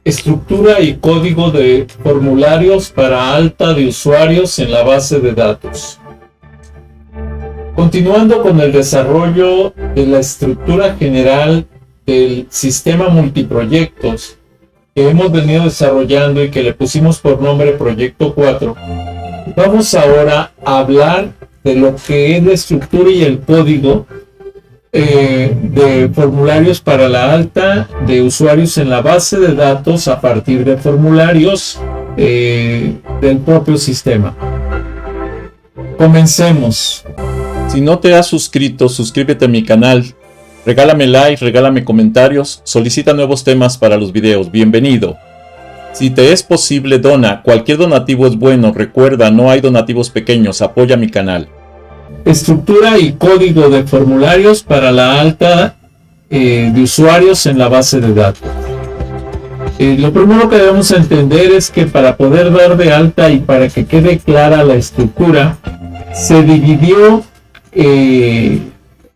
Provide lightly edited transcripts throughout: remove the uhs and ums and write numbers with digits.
Estructura y código de formularios para alta de usuarios en la base de datos. Continuando con el desarrollo de la estructura general del sistema multiproyectos que hemos venido desarrollando y que le pusimos por nombre Proyecto 4, vamos ahora a hablar de lo que es la estructura y el código de formularios para la alta de usuarios en la base de datos a partir de formularios del propio sistema. Comencemos. Si no te has suscrito, suscríbete a mi canal, regálame like, regálame comentarios, solicita nuevos temas para los videos, bienvenido. Si te es posible, dona, cualquier donativo es bueno, recuerda, no hay donativos pequeños, apoya mi canal. Estructura y código de formularios para la alta de usuarios en la base de datos. Lo primero que debemos entender es que para poder dar de alta y para que quede clara la estructura, se dividió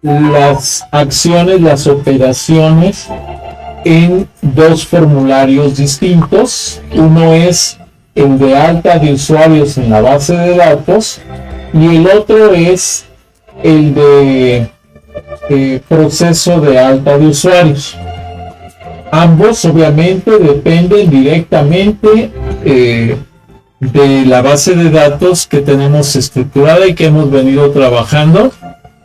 las acciones, las operaciones en dos formularios distintos. Uno es el de alta de usuarios en la base de datos y el otro es el de proceso de alta de usuarios. Ambos obviamente dependen directamente de la base de datos que tenemos estructurada y que hemos venido trabajando,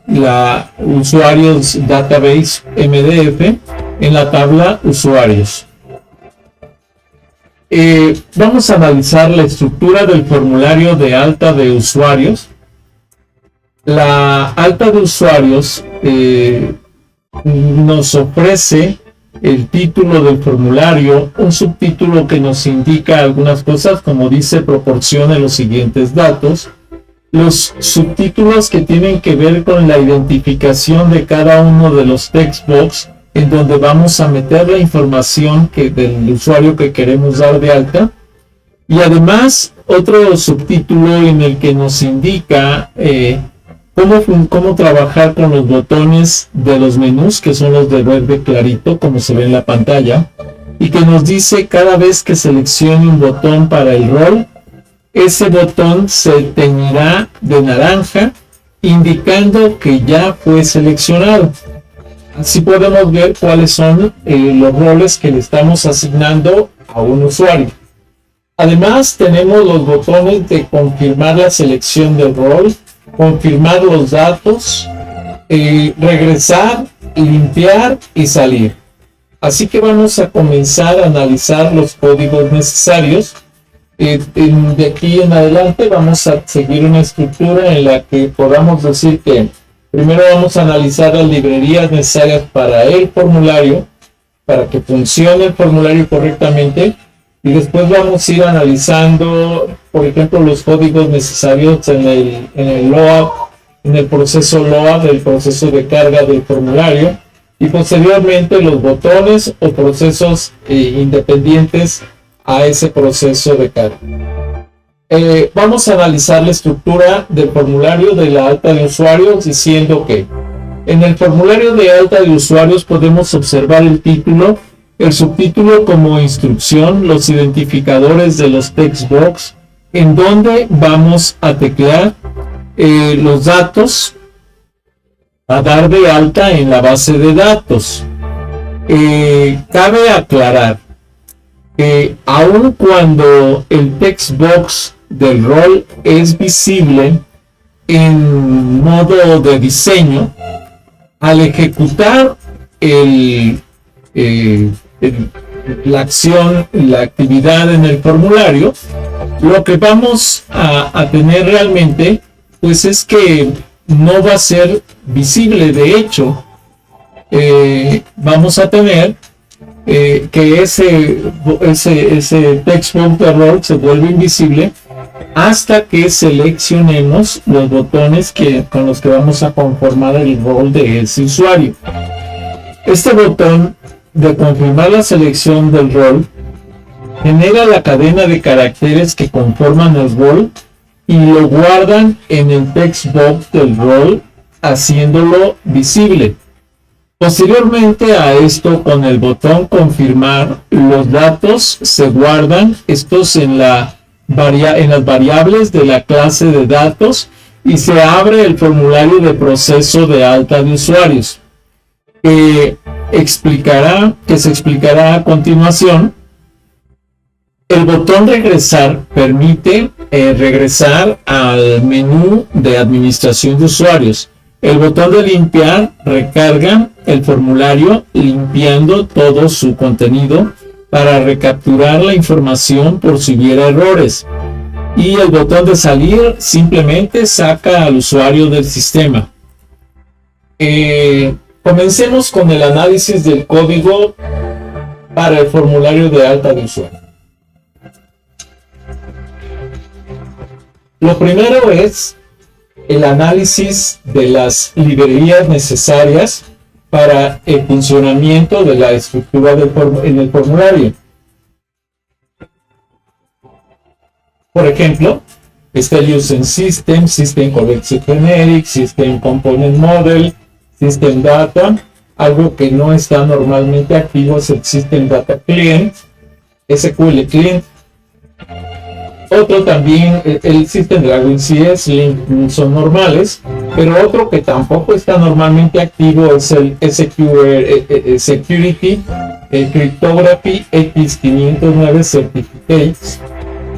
la Usuarios Database MDF, en la tabla usuarios. Vamos a analizar la estructura del formulario de alta de usuarios. La alta de usuarios nos ofrece el título del formulario, un subtítulo que nos indica algunas cosas, como dice, proporcione los siguientes datos. Los subtítulos que tienen que ver con la identificación de cada uno de los text box en donde vamos a meter la información del usuario que queremos dar de alta. Y otro subtítulo en el que nos indica cómo trabajar con los botones de los menús, que son los de verde clarito, como se ve en la pantalla, y que nos dice cada vez que seleccione un botón para el rol, ese botón se teñirá de naranja, indicando que ya fue seleccionado. Así podemos ver cuáles son los roles que le estamos asignando a un usuario. Además, tenemos los botones de confirmar la selección del rol, confirmar los datos, regresar, limpiar y salir. Así que vamos a comenzar a analizar los códigos necesarios. De aquí en adelante vamos a seguir una estructura en la que podamos decir que primero vamos a analizar las librerías necesarias para el formulario, para que funcione el formulario correctamente, y después vamos a ir analizando, por ejemplo, los códigos necesarios en el load, en el proceso load, el proceso de carga del formulario, y posteriormente los botones o procesos independientes a ese proceso de carga. Vamos a analizar la estructura del formulario de la alta de usuarios, diciendo que en el formulario de alta de usuarios podemos observar el título, el subtítulo como instrucción, los identificadores de los text box, en donde vamos a teclear los datos a dar de alta en la base de datos. Cabe aclarar que aun cuando el text box del rol es visible en modo de diseño, al ejecutar la acción, la actividad en el formulario, lo que vamos a tener realmente pues es que no va a ser visible. De hecho, vamos a tener que ese text box de rol se vuelve invisible hasta que seleccionemos los botones con los que vamos a conformar el rol de ese usuario. Este botón de confirmar la selección del rol genera la cadena de caracteres que conforman el rol y lo guardan en el text box del rol, haciéndolo visible. Posteriormente a esto, con el botón confirmar, los datos se guardan, estos en las variables de la clase de datos, y se abre el formulario de proceso de alta de usuarios, que se explicará a continuación. El botón regresar permite regresar al menú de administración de usuarios. El botón de limpiar recarga el formulario limpiando todo su contenido para recapturar la información por si hubiera errores. Y el botón de salir simplemente saca al usuario del sistema. Comencemos con el análisis del código para el formulario de alta de usuario. Lo primero es el análisis de las librerías necesarias para el funcionamiento de la estructura en el formulario. Por ejemplo, está el Using System, System Collection Generic, System Component Model, System Data. Algo que no está normalmente activo es el System Data Client, SQL Client. Otro también, el System Dragon CS, Link son normales, pero otro que tampoco está normalmente activo es el Security Cryptography X509 Certificates,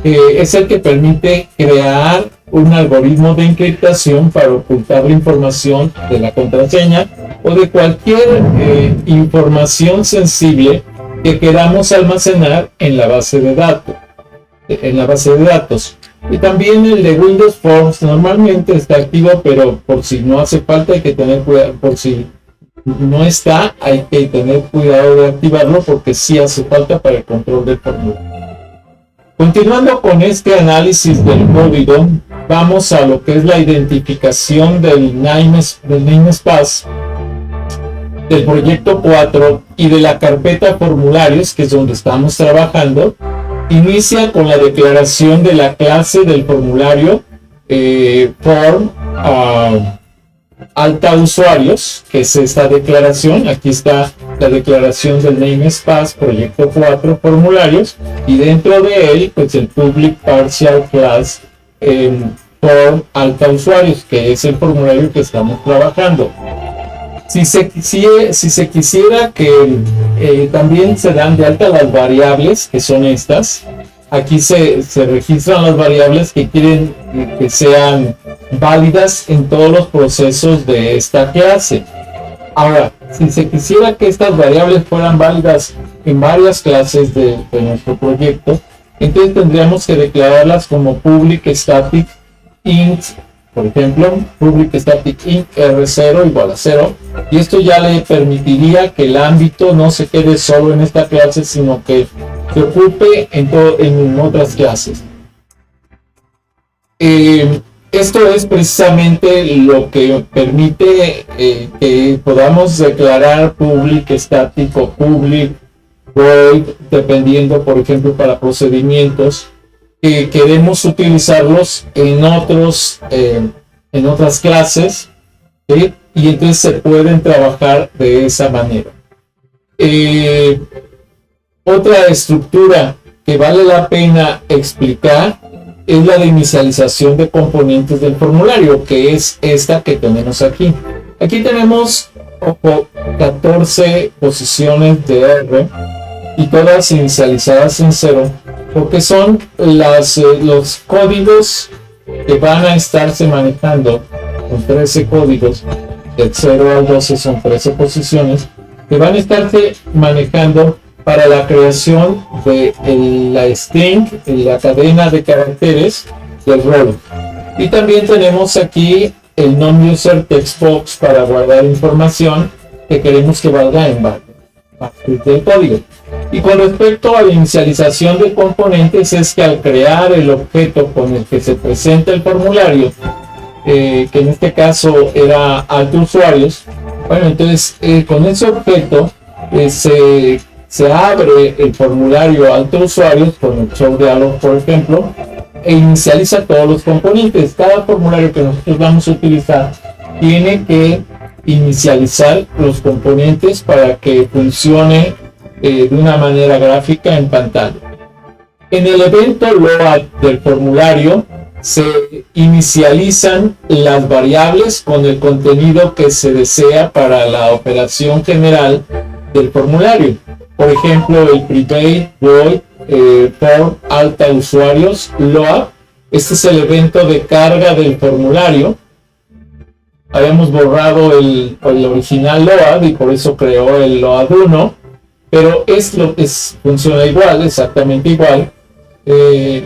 que es el que permite crear un algoritmo de encriptación para ocultar la información de la contraseña o de cualquier información sensible que queramos almacenar en la base de datos. Y también el de Windows Forms normalmente está activo, pero por si no hace falta hay que tener cuidado, por si no está hay que tener cuidado de activarlo porque sí hace falta para el control del formulario. Continuando con este análisis del código, vamos a lo que es la identificación del namespace del proyecto 4 y de la carpeta formularios, que es donde estamos trabajando. Inicia con la declaración de la clase del formulario form alta usuarios, que es esta declaración. Aquí está la declaración del namespace proyecto 4 formularios, y dentro de él pues el public partial class form alta usuarios, que es el formulario que estamos trabajando. Si se quisiera que también se dan de alta las variables, que son estas. Aquí se registran las variables que quieren que sean válidas en todos los procesos de esta clase. Ahora, si se quisiera que estas variables fueran válidas en varias clases de nuestro proyecto, entonces tendríamos que declararlas como public static int. Por ejemplo, public static int r0 igual a 0, y esto ya le permitiría que el ámbito no se quede solo en esta clase, sino que se ocupe en otras clases. Esto es precisamente lo que permite que podamos declarar public static o public void, dependiendo, por ejemplo, para procedimientos que queremos utilizarlos en otras clases, ¿sí? Y entonces se pueden trabajar de esa manera. Otra estructura que vale la pena explicar es la de inicialización de componentes del formulario, que es esta que tenemos aquí. Aquí tenemos 14 posiciones de R y todas inicializadas en 0, porque son los códigos que van a estarse manejando, con 13 códigos, del 0 al 12 son 13 posiciones, que van a estarse manejando para la creación de la string, la cadena de caracteres del rol. Y también tenemos aquí el non-user text box para guardar información que queremos que valga en partes del código. Y con respecto a la inicialización de componentes, es que al crear el objeto con el que se presenta el formulario, que en este caso era alta usuarios, bueno, entonces con ese objeto se abre el formulario alta usuarios con el show dialog, por ejemplo, e inicializa todos los componentes. Cada formulario que nosotros vamos a utilizar tiene que inicializar los componentes para que funcione de una manera gráfica en pantalla. En el evento load del formulario se inicializan las variables con el contenido que se desea para la operación general del formulario. Por ejemplo, el private void form alta usuarios load. Este es el evento de carga del formulario. Habíamos borrado el original load y por eso creó el load 1, pero funciona igual, exactamente igual.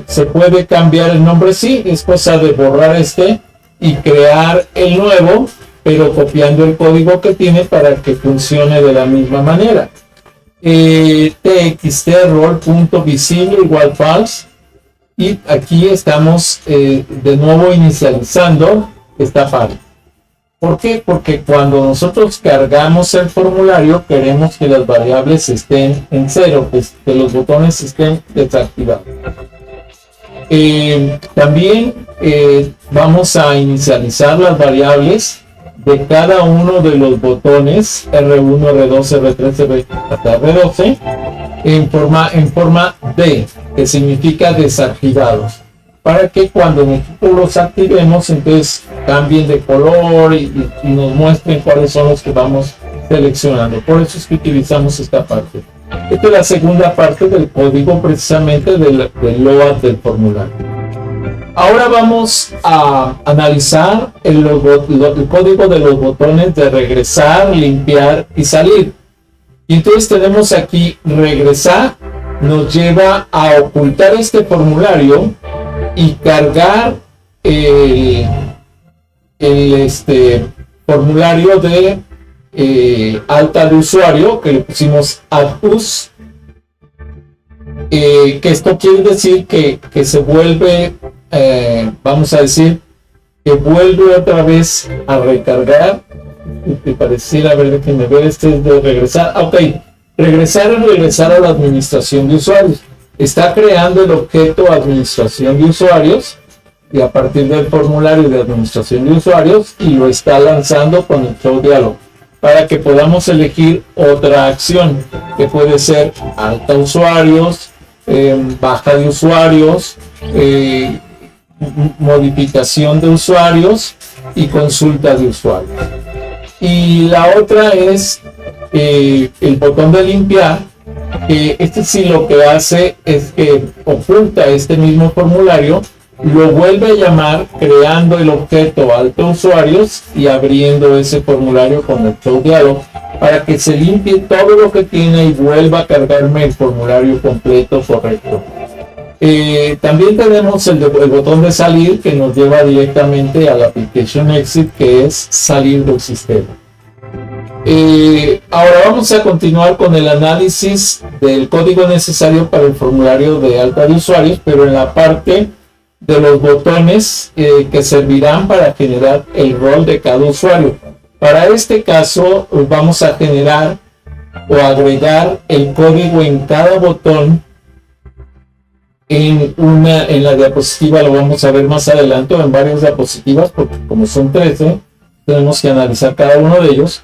Se puede cambiar el nombre, sí, es cosa de borrar y crear el nuevo, pero copiando el código que tiene para que funcione de la misma manera. txt role.visible igual false, y aquí estamos de nuevo inicializando esta parte. ¿Por qué? Porque cuando nosotros cargamos el formulario queremos que las variables estén en 0, que los botones estén desactivados. También vamos a inicializar las variables de cada uno de los botones R1, R2, R3, hasta R12 en forma D, que significa desactivados, para que cuando nosotros los activemos entonces cambien de color y nos muestren cuáles son los que vamos seleccionando. Por eso es que utilizamos esta parte. Esta es la segunda parte del código precisamente del load del formulario. Ahora vamos a analizar el código de los botones de regresar, limpiar y salir. Y entonces tenemos aquí regresar, nos lleva a ocultar este formulario y cargar el formulario de alta de usuario, que le pusimos add-us, que esto quiere decir que se vuelve, vamos a decir, que vuelve otra vez a recargar. Y pareciera, a ver, déjenme ver, es de regresar. Ok, regresar es regresar a la administración de usuarios. Está creando el objeto administración de usuarios y a partir del formulario de administración de usuarios, y lo está lanzando con el show dialog para que podamos elegir otra acción que puede ser alta usuarios, baja de usuarios, modificación de usuarios y consulta de usuarios. Y la otra es el botón de limpiar, que sí lo que hace es que oculta este mismo formulario, lo vuelve a llamar creando el objeto alto usuarios y abriendo ese formulario con el show dialog para que se limpie todo lo que tiene y vuelva a cargarme el formulario completo correcto. También tenemos el botón de salir, que nos lleva directamente a la application exit, que es salir del sistema. Ahora vamos a continuar con el análisis del código necesario para el formulario de alta de usuarios, pero en la parte de los botones que servirán para generar el rol de cada usuario. Para este caso vamos a generar o agregar el código en cada botón en la diapositiva. Lo vamos a ver más adelante, o en varias diapositivas, porque como son 13 tenemos que analizar cada uno de ellos.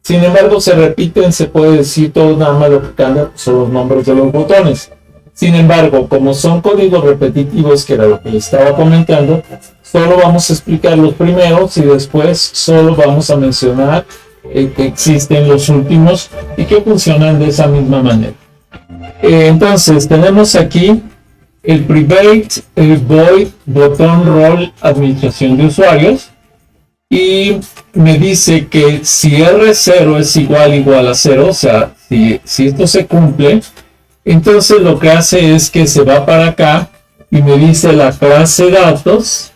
Sin embargo, se repiten, se puede decir todo, nada más lo que cambia son los nombres de los botones. Sin embargo, como son códigos repetitivos, que era lo que les estaba comentando, solo vamos a explicar los primeros y después solo vamos a mencionar que existen los últimos y que funcionan de esa misma manera. Entonces, tenemos aquí el private void botón role administración de usuarios, y me dice que si R0 es igual a 0, o sea, si esto se cumple, entonces lo que hace es que se va para acá y me dice la clase datos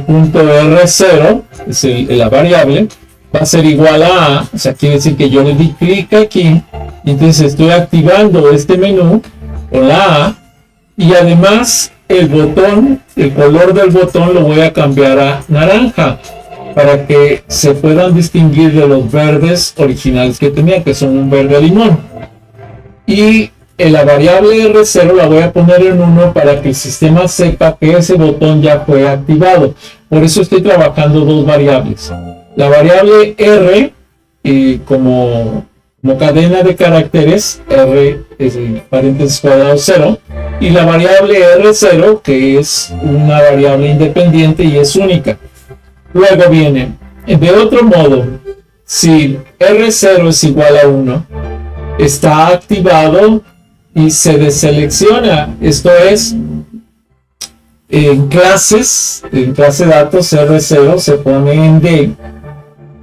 punto R0, es la variable, va a ser igual a A, o sea, quiere decir que yo le di clic aquí, y entonces estoy activando este menú con la A, y además el color del botón lo voy a cambiar a naranja, para que se puedan distinguir de los verdes originales que tenía, que son un verde limón. Y en la variable R0 la voy a poner en 1 para que el sistema sepa que ese botón ya fue activado. Por eso estoy trabajando dos variables. La variable R como cadena de caracteres, R es el paréntesis cuadrado 0, y la variable R0, que es una variable independiente y es única. Luego viene, de otro modo, si R0 es igual a 1, está activado y se deselecciona. Esto es, en clase datos R0 se pone en D.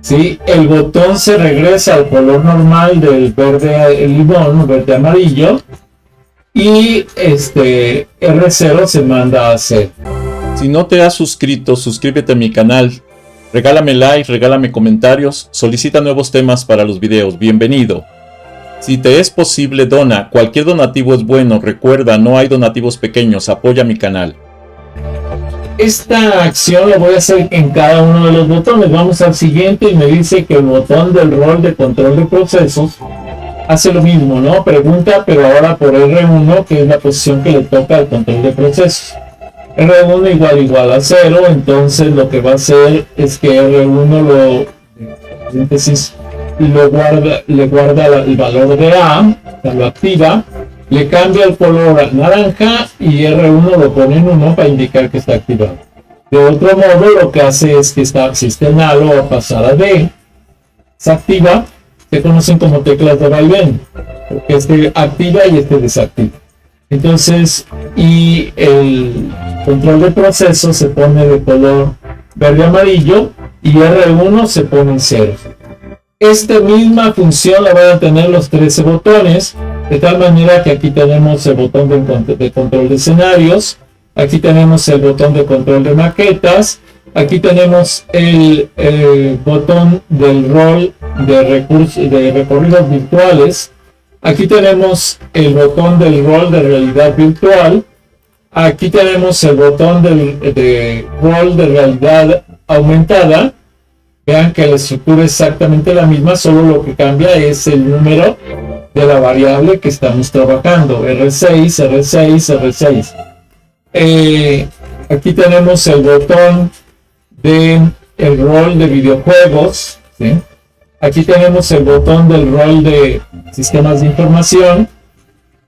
¿Sí? El botón se regresa al color normal del verde limón, verde amarillo, y R0 se manda a C. Si no te has suscrito, suscríbete a mi canal, regálame like, regálame comentarios, solicita nuevos temas para los videos, bienvenido. Si te es posible, dona, cualquier donativo es bueno, recuerda, no hay donativos pequeños, apoya mi canal. Esta acción la voy a hacer en cada uno de los botones. Vamos al siguiente y me dice que el botón del rol de control de procesos hace lo mismo, ¿no? Pregunta, pero ahora por R1, que es la posición que le toca al control de procesos. R1 igual a 0, entonces lo que va a hacer es que R1 le guarda el valor de A, lo activa, le cambia el color a naranja y R1 lo pone en 1 para indicar que está activado. De otro modo, lo que hace es que si está en A, lo va a pasar a D, se activa, se conocen como teclas de vaivén, porque este activa y este desactiva. Entonces, y el control de proceso se pone de color verde amarillo y R1 se pone en 0. Esta misma función la van a tener los 13 botones, de tal manera que aquí tenemos el botón de control de escenarios, aquí tenemos el botón de control de maquetas, aquí tenemos el botón del rol de recorridos virtuales, aquí tenemos el botón del rol de realidad virtual, aquí tenemos el botón de rol de realidad aumentada. Vean que la estructura es exactamente la misma, solo lo que cambia es el número de la variable que estamos trabajando, R6, R6, R6. Aquí tenemos el botón del rol de videojuegos, ¿sí? Aquí tenemos el botón del rol de sistemas de información,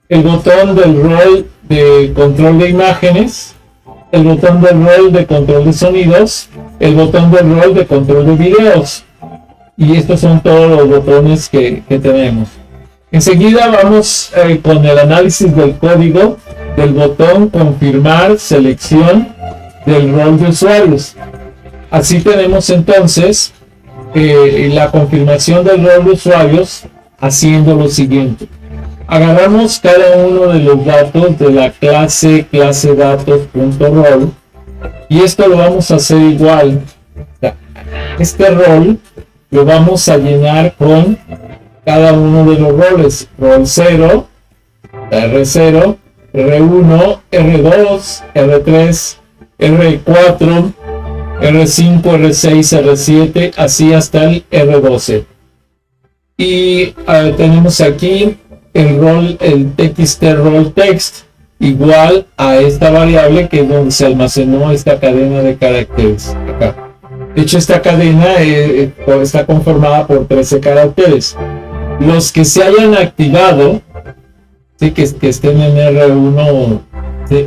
el botón del rol de control de imágenes, el botón del rol de control de sonidos, el botón del rol de control de videos. Y estos son todos los botones que tenemos. Enseguida vamos con el análisis del código del botón confirmar selección del rol de usuarios. Así tenemos entonces la confirmación del rol de usuarios haciendo lo siguiente. Agarramos cada uno de los datos de la clase datos.rol y esto lo vamos a hacer igual. Este rol lo vamos a llenar con cada uno de los roles. Rol 0, R0, R1, R2, R3, R4, R5, R6, R7, así hasta el R12. Y tenemos aquí el txt rol text igual a esta variable que es donde se almacenó esta cadena de caracteres acá. De hecho, esta cadena está conformada por 13 caracteres. Los que se hayan activado, ¿sí? que estén en R1,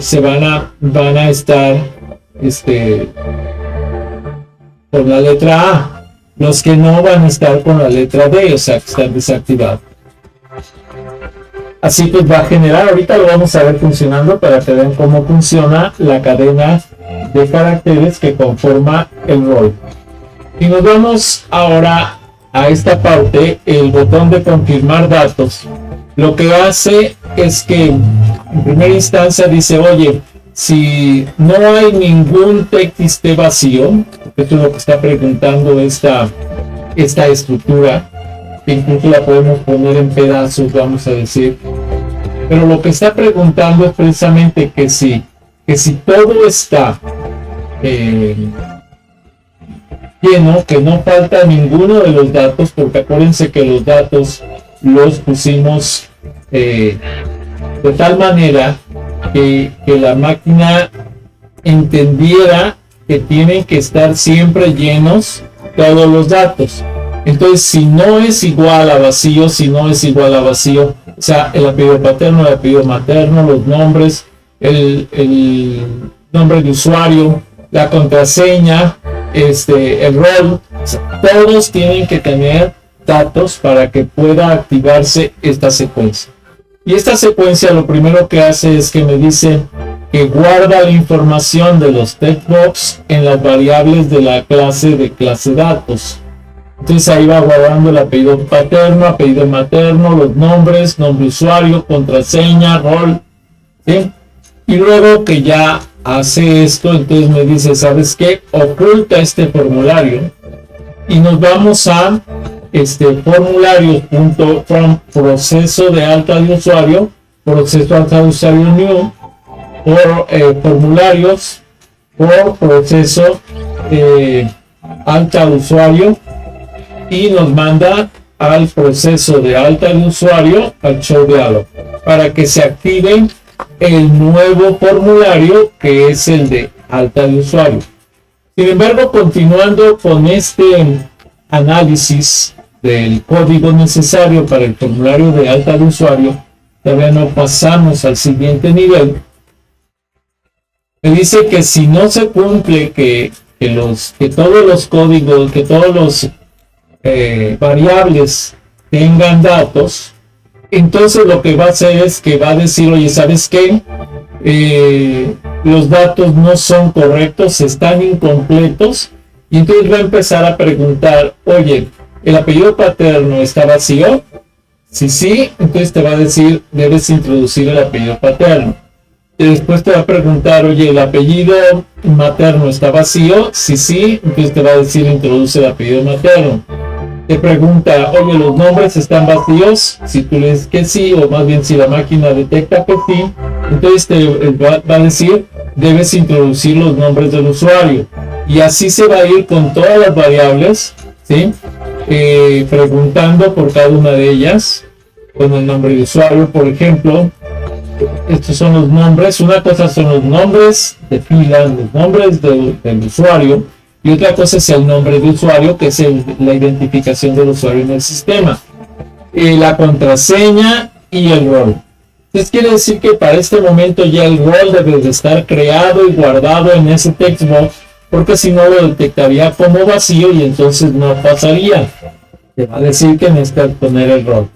se van a estar con la letra A. Los que no van a estar con la letra D, o sea que están desactivados. Así pues va a generar, ahorita lo vamos a ver funcionando para que vean cómo funciona la cadena de caracteres que conforma el rol. Y nos vamos ahora a esta parte, el botón de confirmar datos. Lo que hace es que en primera instancia dice, oye, si no hay ningún txt vacío, porque esto es lo que está preguntando esta estructura, que incluso la podemos poner en pedazos, vamos a decir. Pero lo que está preguntando es precisamente que si todo está lleno, que no falta ninguno de los datos, porque acuérdense que los datos los pusimos de tal manera que la máquina entendiera que tienen que estar siempre llenos todos los datos. Entonces, si no es igual a vacío, o sea, el apellido paterno, el apellido materno, los nombres, el nombre de usuario, la contraseña, el rol, o sea, todos tienen que tener datos para que pueda activarse esta secuencia. Y esta secuencia lo primero que hace es que me dice que guarda la información de los textbox en las variables de la clase datos. Entonces ahí va guardando el apellido paterno, apellido materno, los nombres, nombre usuario, contraseña, rol, ¿sí? Y luego que ya hace esto, entonces me dice, ¿sabes qué? Oculta este formulario y nos vamos a formularios.from proceso de alta de usuario, proceso de alta de usuario new, por formularios por proceso alta de usuario, y nos manda al proceso de alta de usuario, al show dialog, para que se active el nuevo formulario que es el de alta de usuario. Sin embargo, continuando con este análisis del código necesario para el formulario de alta de usuario, todavía no pasamos al siguiente nivel. Me dice que si no se cumple que todos los códigos, que todos los variables tengan datos, entonces lo que va a hacer es que va a decir, oye, ¿sabes qué? Los datos no son correctos, están incompletos, y entonces va a empezar a preguntar, oye, ¿el apellido paterno está vacío? Si sí, entonces te va a decir, debes introducir el apellido paterno. Y después te va a preguntar, oye, ¿el apellido materno está vacío? Si sí, entonces te va a decir, introduce el apellido materno. Te pregunta, oye, ¿los nombres están vacíos? Si tú le dices que sí, o más bien si la máquina detecta que sí, entonces te va a decir, debes introducir los nombres del usuario. Y así se va a ir con todas las variables, ¿sí? Preguntando por cada una de ellas, con el nombre de usuario, por ejemplo. Estos son los nombres. Una cosa son los nombres de fila, los nombres del usuario, y otra cosa es el nombre de usuario, que es la identificación del usuario en el sistema, la contraseña y el rol. Entonces quiere decir que para este momento ya el rol debe de estar creado y guardado en ese textbox, porque si no lo detectaría como vacío y entonces no pasaría. Te va a decir que necesitas poner el rol.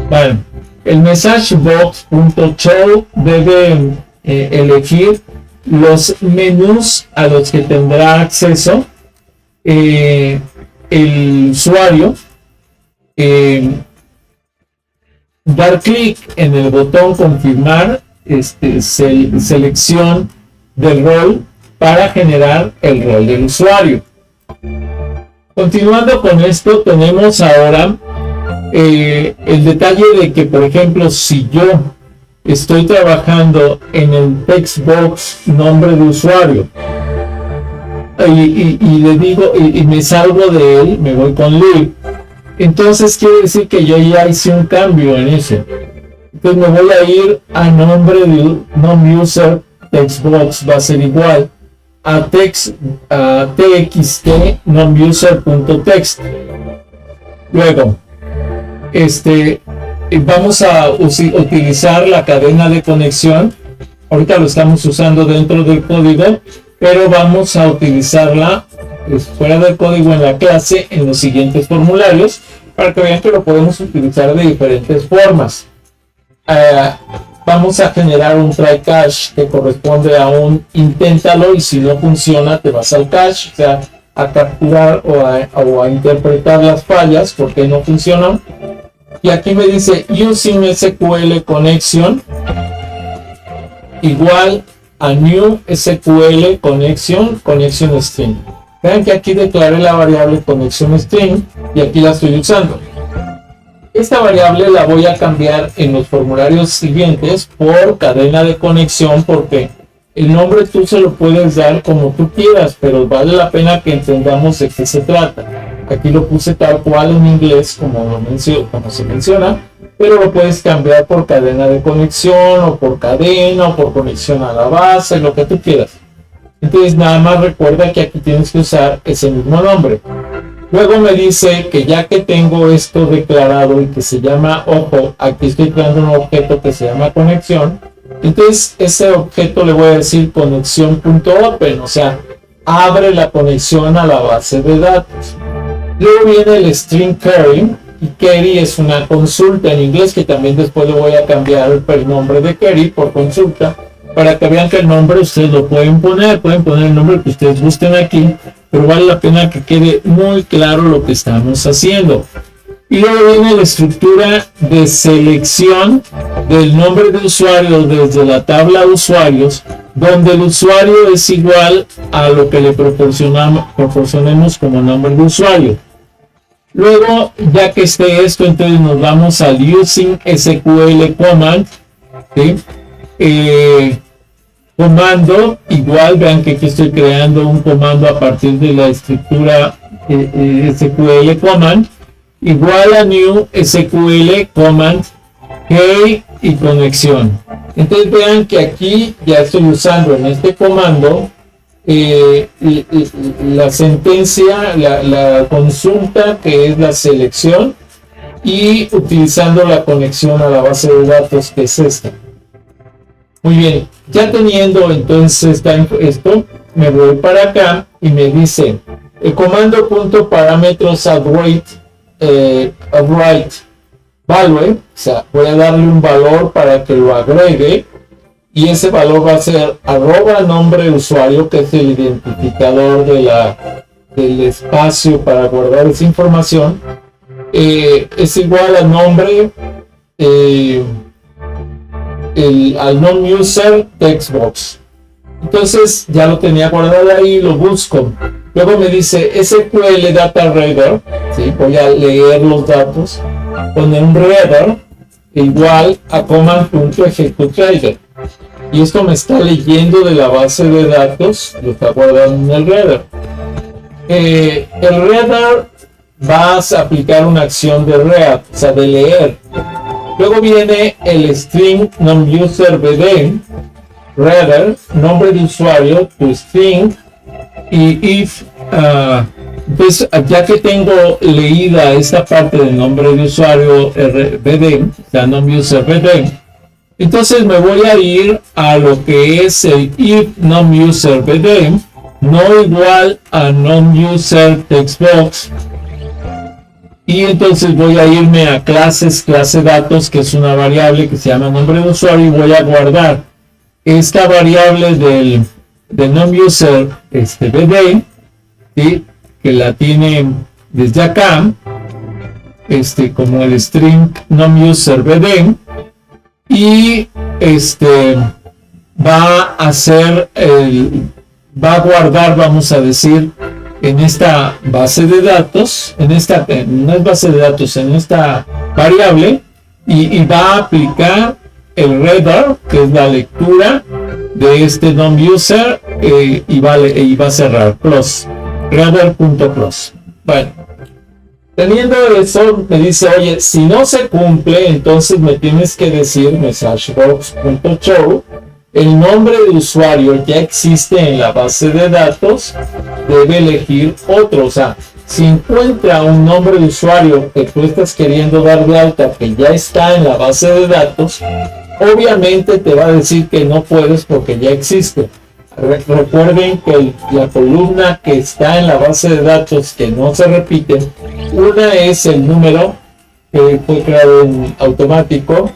Bueno, el messagebox.show debe elegir los menús a los que tendrá acceso el usuario, dar clic en el botón confirmar, selección del rol para generar el rol del usuario. Continuando con esto, tenemos ahora el detalle de que, por ejemplo, si yo estoy trabajando en el textbox nombre de usuario y le digo y me salgo de él, me voy con leave, entonces quiere decir que yo ya hice un cambio en eso. Entonces me voy a ir a nombre de non-user textbox, va a ser igual a txt non-user.text. Luego vamos a utilizar la cadena de conexión. Ahorita lo estamos usando dentro del código, pero vamos a utilizarla fuera del código en la clase en los siguientes formularios, para que vean que lo podemos utilizar de diferentes formas. Vamos a generar un try catch que corresponde a un inténtalo, y si no funciona te vas al cache, o sea, a capturar o a interpretar las fallas porque no funcionan. Y aquí me dice using SQL connection igual a new SQL connection string. Vean que aquí declaré la variable connection string y aquí la estoy usando. Esta variable la voy a cambiar en los formularios siguientes por cadena de conexión, porque el nombre tú se lo puedes dar como tú quieras, pero vale la pena que entendamos de qué se trata. Aquí lo puse tal cual en inglés como se menciona, pero lo puedes cambiar por cadena de conexión, o por cadena, o por conexión a la base, lo que tú quieras. Entonces nada más recuerda que aquí tienes que usar ese mismo nombre. Luego me dice que ya que tengo esto declarado y que se llama, ojo, aquí estoy creando un objeto que se llama conexión, entonces ese objeto le voy a decir conexión.open, o sea, abre la conexión a la base de datos. Luego viene el string query, y query es una consulta en inglés, que también después le voy a cambiar el nombre de query por consulta, para que vean que el nombre ustedes lo pueden poner el nombre que ustedes gusten aquí, pero vale la pena que quede muy claro lo que estamos haciendo. Y luego viene la estructura de selección del nombre de usuario desde la tabla de usuarios, donde el usuario es igual a lo que le proporcionemos como nombre de usuario. Luego, ya que esté esto, entonces nos vamos al using SQL command, ¿sí? Comando, igual vean que aquí estoy creando un comando a partir de la estructura SQL command, igual a new SQL command key y conexión. Entonces vean que aquí ya estoy usando en este comando la sentencia, la consulta, que es la selección, y utilizando la conexión a la base de datos, que es esta. Muy bien, ya teniendo entonces esto, me voy para acá y me dice el comando parámetros await value, o sea, voy a darle un valor para que lo agregue, y ese valor va a ser @nombre de usuario, que es el identificador del espacio para guardar esa información, es igual a nombre al non-user textbox. Entonces ya lo tenía guardado ahí, lo busco. Luego me dice SQL Data Reader, ¿sí? Voy a leer los datos, poner un reader igual a command.executeReader. Y esto me está leyendo de la base de datos, lo está guardando en el reader. El reader va a aplicar una acción de read, o sea, de leer. Luego viene el string non-user-bd, reader, nombre de usuario, tu string, y if, pues ya que tengo leída esta parte del nombre de usuario bd, o sea, non-user-bd, entonces me voy a ir a lo que es el if non-user-bd, no igual a non-user textbox. Y entonces voy a irme a clase datos, que es una variable que se llama nombre de usuario, y voy a guardar esta variable del non-user bd, ¿sí? Que la tiene desde acá, como el string non-user bd, y va a guardar, vamos a decir, en esta base de datos, no es base de datos, en esta variable, y va a aplicar el reader, que es la lectura de este non-user, y va a cerrar plus, reader.plus. Bueno, teniendo eso, me dice, oye, si no se cumple, entonces me tienes que decir messagebox.show, el nombre de usuario ya existe en la base de datos, debe elegir otro. O sea, si encuentra un nombre de usuario que tú estás queriendo dar de alta, que ya está en la base de datos, obviamente te va a decir que no puedes porque ya existe. Recuerden que la columna que está en la base de datos, que no se repite, una es el número que fue creado en automático,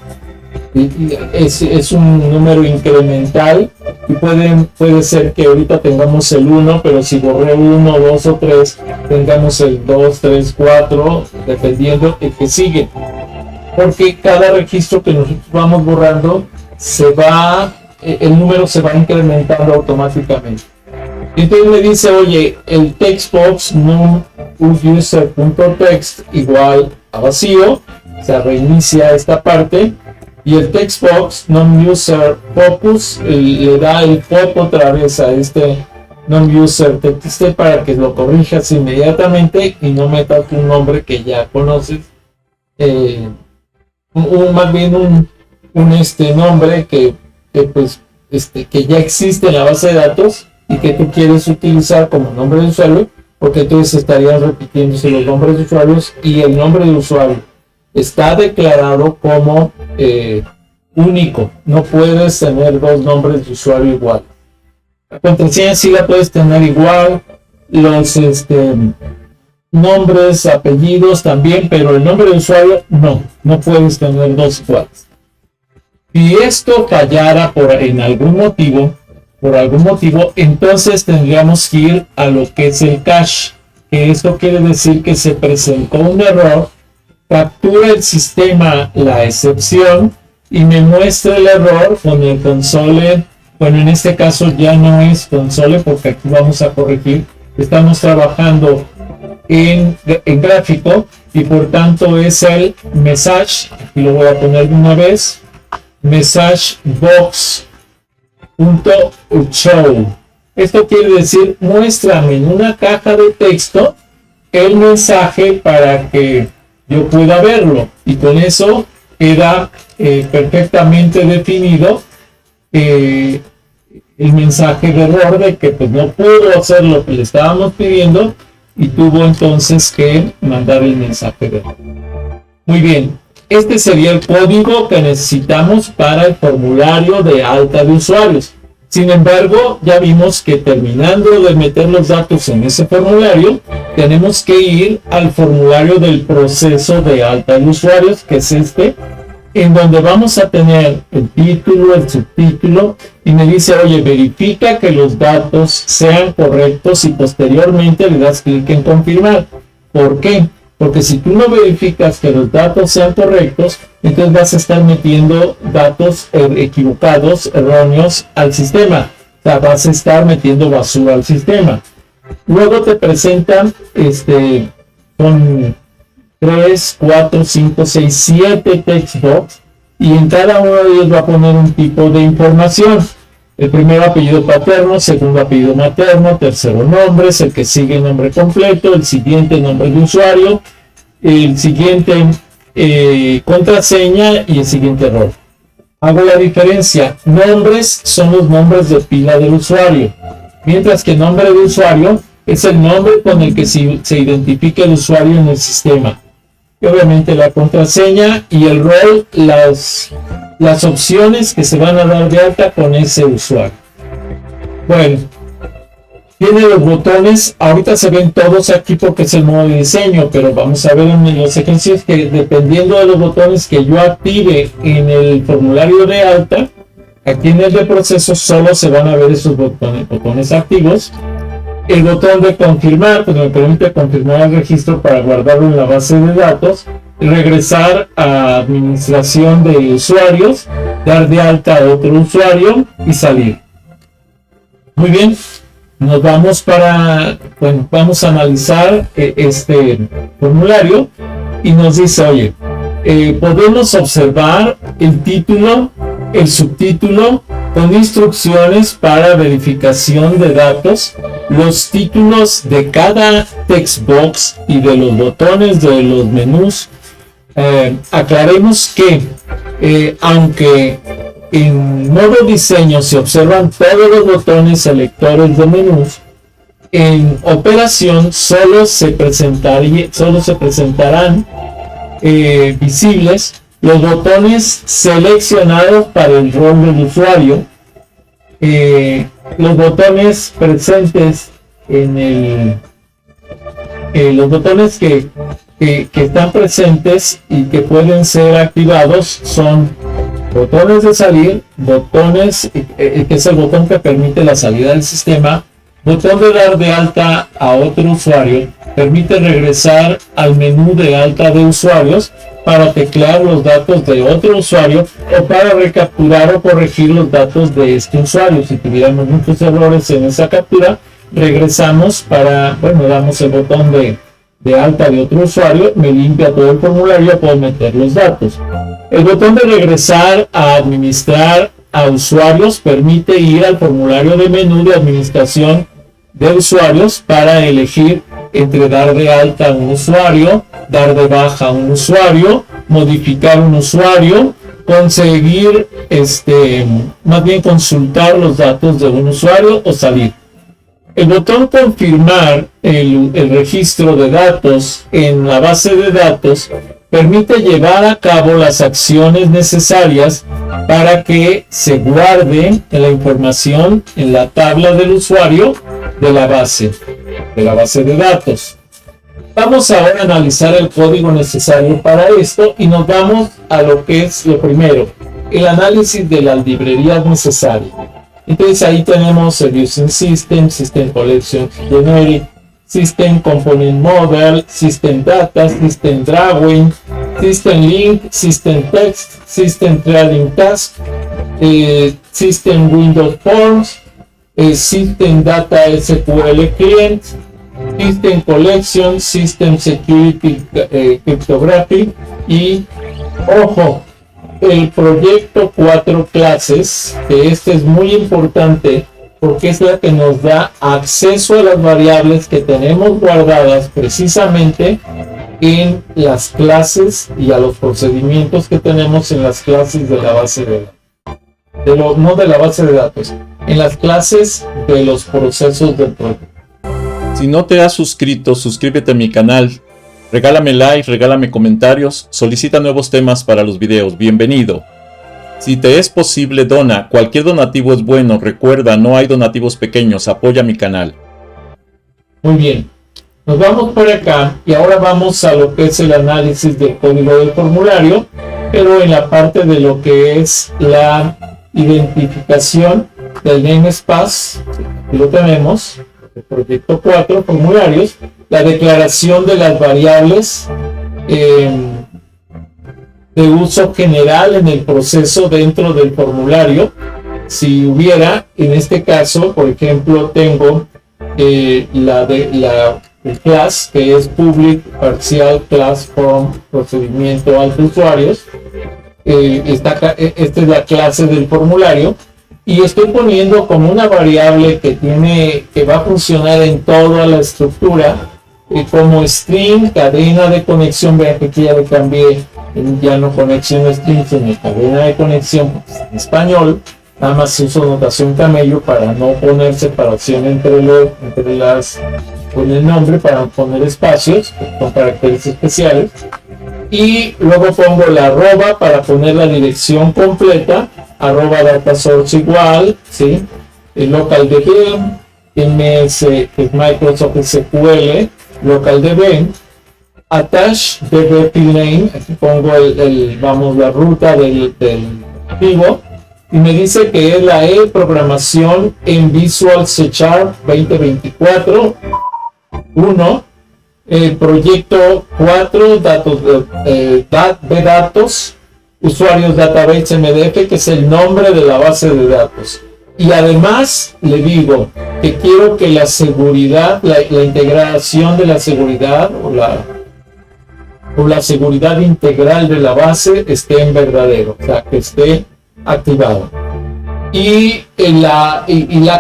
es un número incremental, y puede ser que ahorita tengamos el 1, pero si borré 1, 2 o 3, tengamos el 2, 3, 4, dependiendo de que sigue, porque cada registro que nosotros vamos borrando el número se va incrementando automáticamente. Entonces me dice, oye, el textbox non-user.text igual a vacío, se reinicia esta parte, y el textbox non-user focus le da el foco otra vez a este non-user text para que lo corrijas inmediatamente y no metas un nombre que ya conoces, más bien un nombre que ya existe en la base de datos y que tú quieres utilizar como nombre de usuario, porque entonces estarían repitiéndose los nombres de usuarios y el nombre de usuario está declarado como único. No puedes tener dos nombres de usuario igual. La contraseña sí la puedes tener igual, los nombres, apellidos también, pero el nombre de usuario no puedes tener dos iguales. Si esto fallara por algún motivo, entonces tendríamos que ir a lo que es el cache, que esto quiere decir que se presentó un error, captura el sistema la excepción y me muestra el error con el console. Bueno, en este caso ya no es console porque aquí vamos a corregir. Estamos trabajando en gráfico y por tanto es el message. Aquí lo voy a poner de una vez. Messagebox.show. Esto quiere decir muéstrame en una caja de texto el mensaje para que yo pueda verlo, y con eso queda perfectamente definido el mensaje de error de que pues no pudo hacer lo que le estábamos pidiendo y tuvo entonces que mandar el mensaje de error. Muy bien, este sería el código que necesitamos para el formulario de alta de usuarios. Sin embargo, ya vimos que terminando de meter los datos en ese formulario, tenemos que ir al formulario del proceso de alta de usuarios, que es este, en donde vamos a tener el título, el subtítulo, y me dice, oye, verifica que los datos sean correctos y posteriormente le das clic en confirmar. ¿Por qué? Porque si tú no verificas que los datos sean correctos, entonces vas a estar metiendo datos equivocados, erróneos al sistema. O sea, vas a estar metiendo basura al sistema. Luego te presentan con 3, 4, 5, 6, 7 text box y en cada uno de ellos va a poner un tipo de información. El primero apellido paterno, segundo apellido materno, tercero nombres, el que sigue nombre completo, el siguiente nombre de usuario, el siguiente contraseña y el siguiente rol. Hago la diferencia. Nombres son los nombres de pila del usuario, mientras que nombre de usuario es el nombre con el que se identifica el usuario en el sistema. Y obviamente la contraseña y el rol, las opciones que se van a dar de alta con ese usuario. Bueno, tiene los botones, ahorita se ven todos aquí porque es el modo de diseño, pero vamos a ver en los ejercicios que dependiendo de los botones que yo active en el formulario de alta, aquí en el de proceso solo se van a ver esos botones activos. El botón de confirmar, pues me permite confirmar el registro para guardarlo en la base de datos, regresar a administración de usuarios, dar de alta a otro usuario y salir. Muy bien, nos vamos vamos a analizar este formulario y nos dice, oye, podemos observar el título, el subtítulo, con instrucciones para verificación de datos, los títulos de cada text box y de los botones de los menús. Aclaremos que aunque en modo diseño se observan todos los botones selectores de menús, en operación solo se presentarán visibles los botones seleccionados para el rol del usuario, los botones presentes en los botones que están presentes y que pueden ser activados son botones de salir, botones que es el botón que permite la salida del sistema, botón de dar de alta a otro usuario, permite regresar al menú de alta de usuarios para teclear los datos de otro usuario o para recapturar o corregir los datos de este usuario. Si tuviéramos muchos errores en esa captura, regresamos damos el botón de alta de otro usuario, me limpia todo el formulario, puedo meter los datos. El botón de regresar a administrar a usuarios permite ir al formulario de menú de administración de usuarios para elegir entre dar de alta a un usuario, dar de baja a un usuario, modificar un usuario, conseguir, más bien consultar los datos de un usuario o salir. El botón confirmar el registro de datos en la base de datos permite llevar a cabo las acciones necesarias para que se guarde la información en la tabla del usuario de la base de datos. Vamos ahora a analizar el código necesario para esto y nos vamos a lo que es lo primero, el análisis de las librerías necesarias. Entonces ahí tenemos el Using System, System Collection Generic, System Component Model, System Data, System Drawing, System Link, System Text, System Trading Task, System Windows Forms, System Data SQL Client, System Collection, System Security Cryptography y, ojo, el proyecto 4 clases, que este es muy importante porque es la que nos da acceso a las variables que tenemos guardadas precisamente en las clases y a los procedimientos que tenemos en las clases de la base de datos. No de la base de datos, en las clases de los procesos del proyecto. Si no te has suscrito, suscríbete a mi canal. Regálame like, regálame comentarios, solicita nuevos temas para los videos, bienvenido. Si te es posible, dona, cualquier donativo es bueno, recuerda, no hay donativos pequeños, apoya mi canal. Muy bien, nos vamos por acá y ahora vamos a lo que es el análisis del código del formulario, pero en la parte de lo que es la identificación del namespace, aquí lo tenemos, el proyecto 4, formularios, la declaración de las variables de uso general en el proceso dentro del formulario. Si hubiera, en este caso, por ejemplo, tengo el class, que es public parcial class form procedimiento alto usuarios. Esta es la clase del formulario. Y estoy poniendo como una variable que va a funcionar en toda la estructura, como string, cadena de conexión. Vean que aquí ya le cambié, ya no conexión string, sino cadena de conexión en español. Nada más uso notación camello para no poner separación entre con el nombre, para poner espacios con caracteres especiales. Y luego pongo la arroba para poner la dirección completa, arroba data source igual, ¿sí? El localDB, MS, que es Microsoft SQL, localDB, attach db field name, aquí pongo la ruta del archivo, y me dice que es la programación en Visual C# 2024 1, el proyecto 4, datos de datos, usuarios database MDF, que es el nombre de la base de datos. Y además le digo que quiero que la seguridad, la integración de la seguridad o la seguridad integral de la base esté en verdadero, o sea, que esté activado. Y la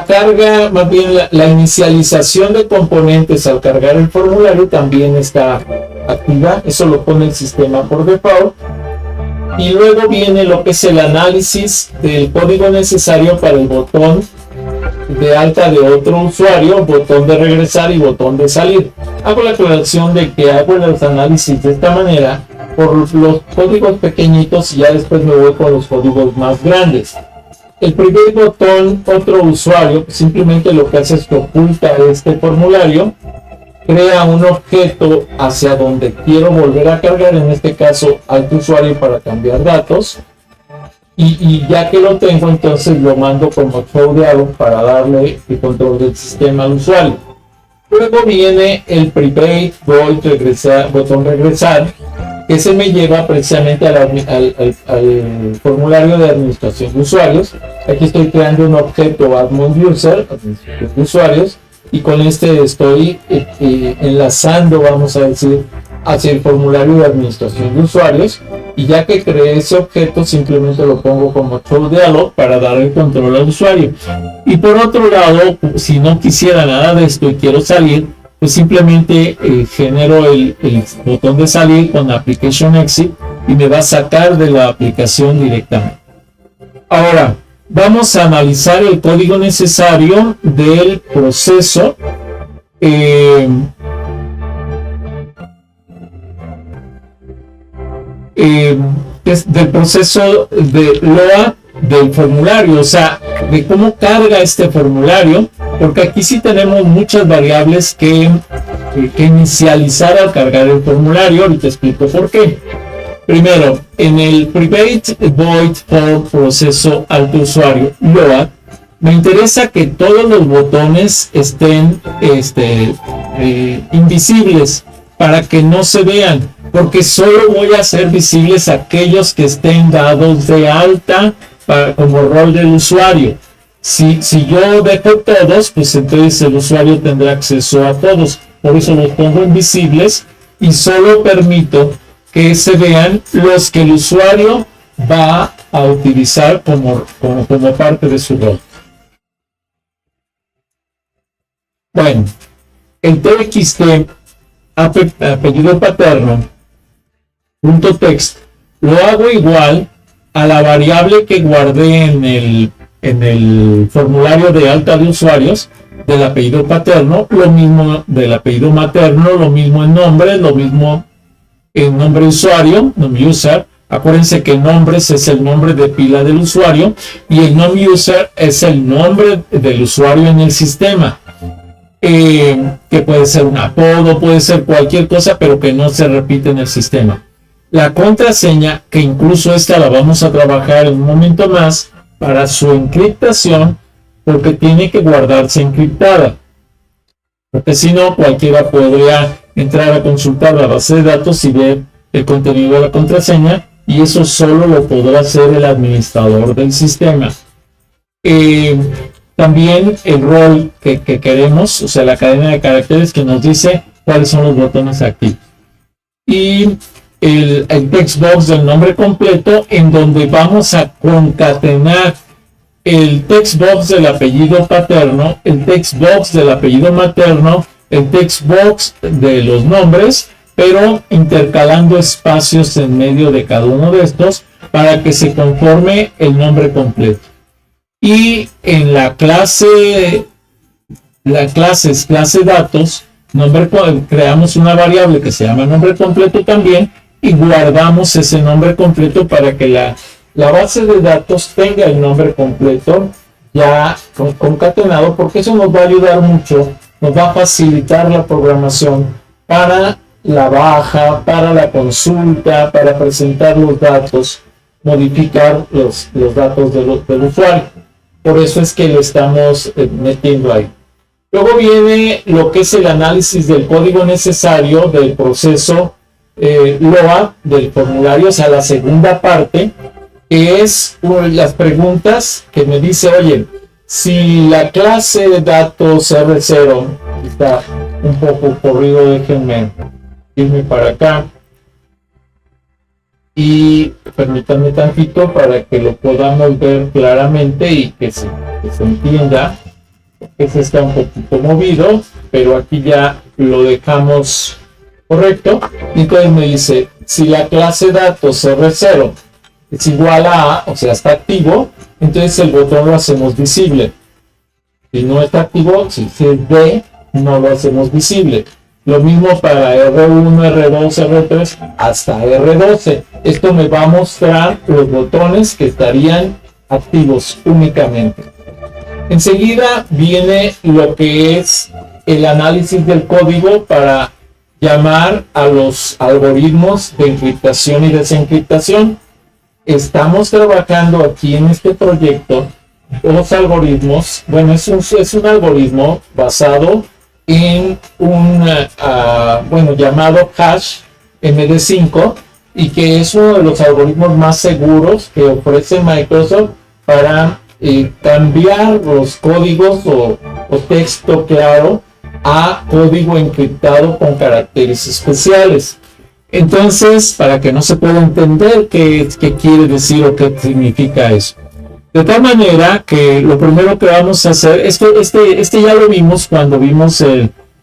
carga, más bien la inicialización de componentes al cargar el formulario también está activa. Eso lo pone el sistema por default. Y luego viene lo que es el análisis del código necesario para el botón de alta de otro usuario, botón de regresar y botón de salir. Hago la aclaración de que hago los análisis de esta manera por los códigos pequeñitos y ya después me voy con los códigos más grandes. El primer botón, otro usuario, simplemente lo que hace es que oculta este formulario, crea un objeto hacia donde quiero volver a cargar, en este caso al usuario para cambiar datos, y ya que lo tengo, entonces lo mando como show dialog para darle el control del sistema al usuario. Luego viene el private void regresar, botón regresar, que se me lleva precisamente al formulario de administración de usuarios. Aquí estoy creando un objeto admin user, administración de usuarios, y con este estoy enlazando, vamos a decir, hacia el formulario de administración de usuarios. Y ya que creé ese objeto, simplemente lo pongo como show dialog para dar el control al usuario. Y por otro lado, si no quisiera nada de esto y quiero salir, pues simplemente genero el botón de salir con application exit y me va a sacar de la aplicación directamente. Ahora, vamos a analizar el código necesario del proceso del proceso de LOA del formulario, o sea, de cómo carga este formulario, porque aquí sí tenemos muchas variables que inicializar al cargar el formulario. Ahorita explico por qué. Primero, en el Private Void Form proceso alto usuario LOA, me interesa que todos los botones estén invisibles para que no se vean, porque solo voy a hacer visibles aquellos que estén dados de alta como rol del usuario. Si yo dejo todos, pues entonces el usuario tendrá acceso a todos. Por eso los pongo invisibles y solo permito que se vean los que el usuario va a utilizar como parte de su rol. Bueno, el txt apellido paterno .text lo hago igual a la variable que guardé en el formulario de alta de usuarios del apellido paterno, lo mismo del apellido materno, lo mismo en nombre, lo mismo en nombre usuario, nom-user. Acuérdense que nombres es el nombre de pila del usuario y el nom-user es el nombre del usuario en el sistema, que puede ser un apodo, puede ser cualquier cosa, pero que no se repite en el sistema. La contraseña, que incluso esta la vamos a trabajar en un momento más para su encriptación, porque tiene que guardarse encriptada, porque si no cualquiera podría entrar a consultar la base de datos y ver el contenido de la contraseña, y eso solo lo podrá hacer el administrador del sistema. También el rol que queremos, o sea, la cadena de caracteres que nos dice cuáles son los botones activos. Y el text box del nombre completo, en donde vamos a concatenar el text box del apellido paterno, el text box del apellido materno, el text box de los nombres, pero intercalando espacios en medio de cada uno de estos para que se conforme el nombre completo. Y en la clase datos, creamos una variable que se llama nombre completo también, y guardamos ese nombre completo para que la base de datos tenga el nombre completo ya concatenado, porque eso nos va a ayudar mucho, nos va a facilitar la programación para la baja, para la consulta, para presentar los datos, modificar los datos del usuario. Por eso es que lo estamos metiendo ahí. Luego viene lo que es el análisis del código necesario del proceso LOA del formulario, o sea, la segunda parte, que es las preguntas que me dice, oye, si la clase de datos R0 está un poco corrido, déjenme irme para acá y permítanme tantito para que lo podamos ver claramente y que se entienda. Este está un poquito movido, pero aquí ya lo dejamos correcto. Y entonces me dice, si la clase datos R0 es igual a, o sea, está activo, entonces el botón lo hacemos visible. Si no está activo, si es D, no lo hacemos visible. Lo mismo para R1, R2, R3, hasta R12. Esto me va a mostrar los botones que estarían activos únicamente. Enseguida viene lo que es el análisis del código para llamar a los algoritmos de encriptación y desencriptación. Estamos trabajando aquí en este proyecto dos algoritmos. Bueno, es un algoritmo basado en un llamado hash MD5, y que es uno de los algoritmos más seguros que ofrece Microsoft para cambiar los códigos o texto claro a código encriptado con caracteres especiales. Entonces, para que no se pueda entender qué quiere decir o qué significa eso. De tal manera que lo primero que vamos a hacer, este ya lo vimos cuando vimos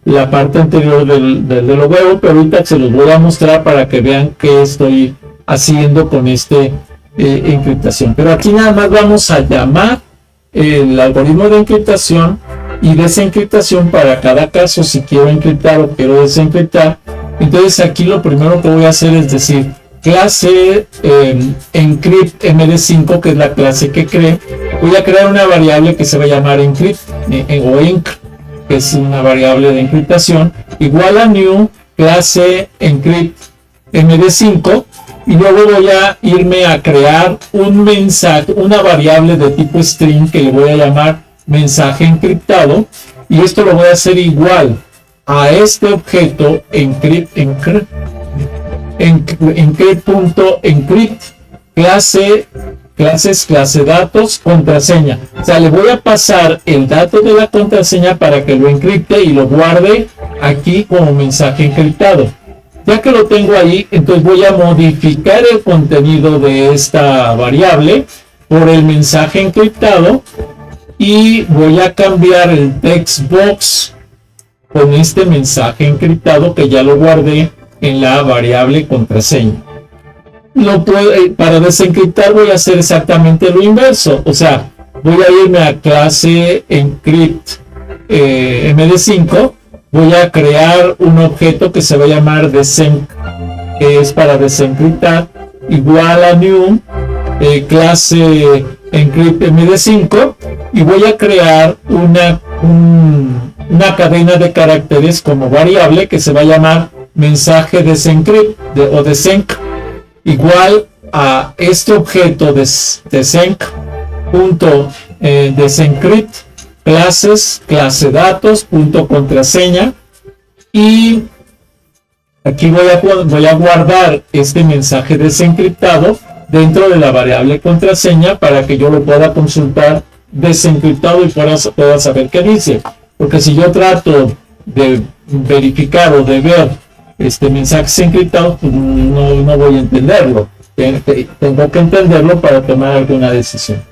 la parte anterior del logueo, pero ahorita se los voy a mostrar para que vean qué estoy haciendo con este encriptación. Pero aquí nada más vamos a llamar el algoritmo de encriptación y desencriptación para cada caso, si quiero encriptar o quiero desencriptar. Entonces aquí lo primero que voy a hacer es decir clase encrypt md5, que es la clase que cree. Voy a crear una variable que se va a llamar encrypt o enc, que es una variable de encriptación, igual a new clase encrypt md5, y luego voy a irme a crear un mensaje, una variable de tipo string que le voy a llamar mensaje encriptado, y esto lo voy a hacer igual a este objeto encrypt.encrypt clase datos contraseña. O sea, le voy a pasar el dato de la contraseña para que lo encripte y lo guarde aquí como mensaje encriptado. Ya que lo tengo ahí, entonces voy a modificar el contenido de esta variable por el mensaje encriptado y voy a cambiar el text box con este mensaje encriptado que ya lo guardé en la variable contraseña. Para desencriptar voy a hacer exactamente lo inverso, o sea, voy a irme a clase encrypt md5, voy a crear un objeto que se va a llamar desenc, que es para desencriptar, igual a new clase encrypt md5, y voy a crear una cadena de caracteres como variable que se va a llamar mensaje desencrypt o desenc, igual a este objeto desenc.desencrypt clase datos punto contraseña, y aquí voy a guardar este mensaje desencriptado dentro de la variable contraseña para que yo lo pueda consultar desencriptado y pueda saber qué dice, porque si yo trato de verificar o de ver mensajes encriptados, pues no voy a entenderlo. Tengo que entenderlo para tomar alguna decisión.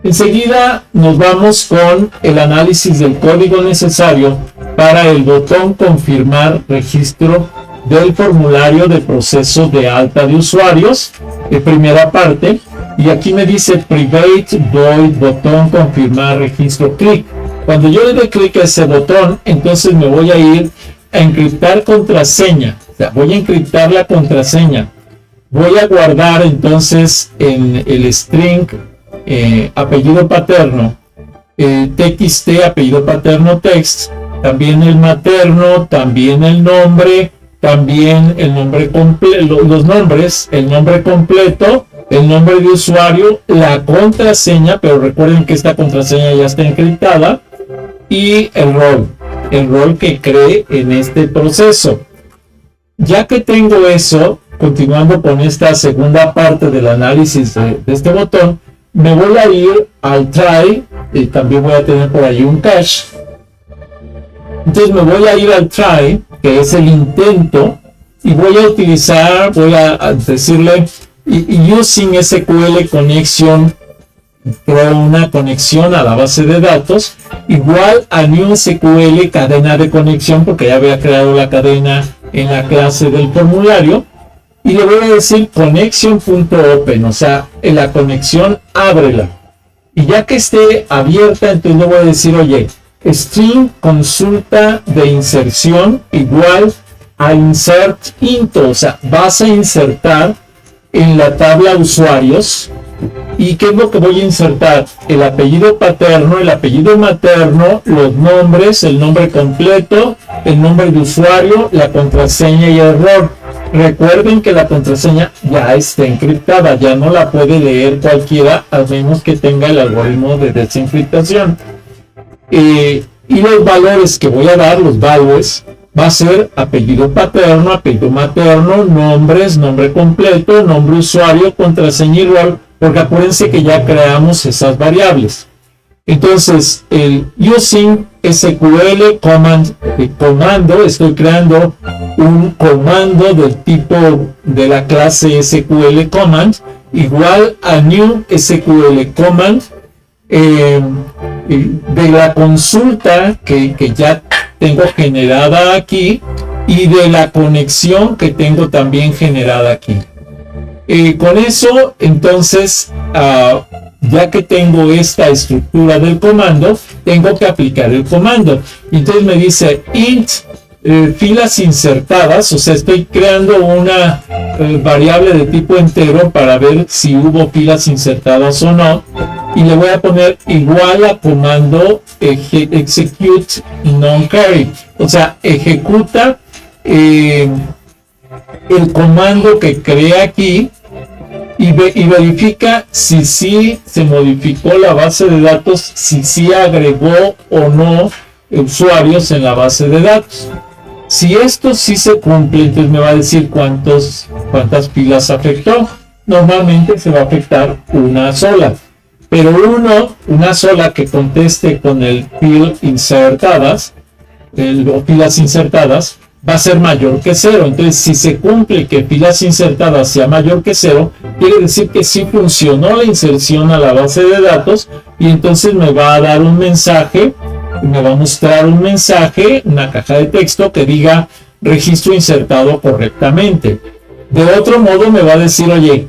Enseguida nos vamos con el análisis del código necesario para el botón confirmar registro del formulario de proceso de alta de usuarios, primera parte, y aquí me dice private void botón confirmar registro clic. Cuando yo le dé clic a ese botón, entonces me voy a ir a encriptar contraseña, o sea, voy a encriptar la contraseña, voy a guardar entonces en el string apellido paterno txt, apellido paterno text, también el materno, también el nombre, también el nombre completo, los nombres, el nombre completo, el nombre de usuario, la contraseña, pero recuerden que esta contraseña ya está encriptada, y el rol que cree en este proceso. Ya que tengo eso, continuando con esta segunda parte del análisis de este botón, me voy a ir al try, y también voy a tener por ahí un cache. Entonces me voy a ir al try, que es el intento, y voy a decirle using SQL connection, creo una conexión a la base de datos, igual a new SQL cadena de conexión, porque ya había creado la cadena en la clase del formulario, y le voy a decir connection.open, o sea, en la conexión ábrela, y ya que esté abierta, entonces le voy a decir, oye, string consulta de inserción igual a insert into, o sea, vas a insertar en la tabla usuarios. ¿Y qué es lo que voy a insertar? El apellido paterno, el apellido materno, los nombres, el nombre completo, el nombre de usuario, la contraseña y el rol. Recuerden que la contraseña ya está encriptada, ya no la puede leer cualquiera, al menos que tenga el algoritmo de desencriptación. Y los valores que voy a dar, los values, va a ser apellido paterno, apellido materno, nombres, nombre completo, nombre usuario, contraseña y rol, porque acuérdense que ya creamos esas variables. Entonces, el using SQL comando, estoy creando un comando del tipo de la clase SQL command, igual a new SQL command, de la consulta que ya tengo generada aquí, y de la conexión que tengo también generada aquí. Con eso, entonces, ya que tengo esta estructura del comando, tengo que aplicar el comando. Entonces me dice int filas insertadas, o sea, estoy creando una variable de tipo entero para ver si hubo filas insertadas o no. Y le voy a poner igual a comando execute non-carry, o sea, ejecuta el comando que creé aquí y verifica si sí se modificó la base de datos, si sí agregó o no usuarios en la base de datos. Si esto sí se cumple, entonces me va a decir cuántas filas afectó. Normalmente se va a afectar una sola, pero una sola que conteste con el field insertadas, o filas insertadas, va a ser mayor que 0. Entonces, si se cumple que filas insertadas sea mayor que 0, quiere decir que sí funcionó la inserción a la base de datos, y entonces me va a dar un mensaje, me va a mostrar un mensaje, una caja de texto que diga registro insertado correctamente. De otro modo me va a decir, oye,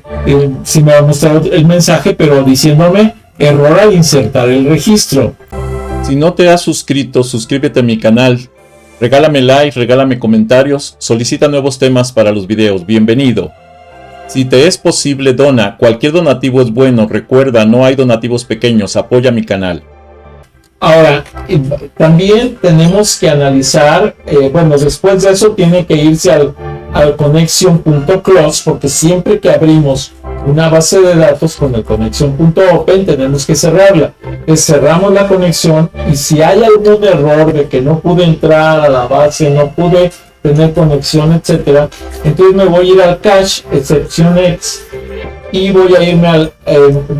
si me va a mostrar el mensaje, pero diciéndome error al insertar el registro. Si no te has suscrito, suscríbete a mi canal. Regálame like, regálame comentarios, solicita nuevos temas para los videos, bienvenido. Si te es posible, dona, cualquier donativo es bueno, recuerda, no hay donativos pequeños, apoya mi canal. Ahora, también tenemos que analizar, bueno, después de eso tiene que irse al connection.close, porque siempre que abrimos una base de datos con el connection.open tenemos que cerrarla. Cerramos la conexión, y si hay algún error de que no pude entrar a la base, no pude tener conexión, etcétera, entonces me voy a ir al cache exception x y voy a irme al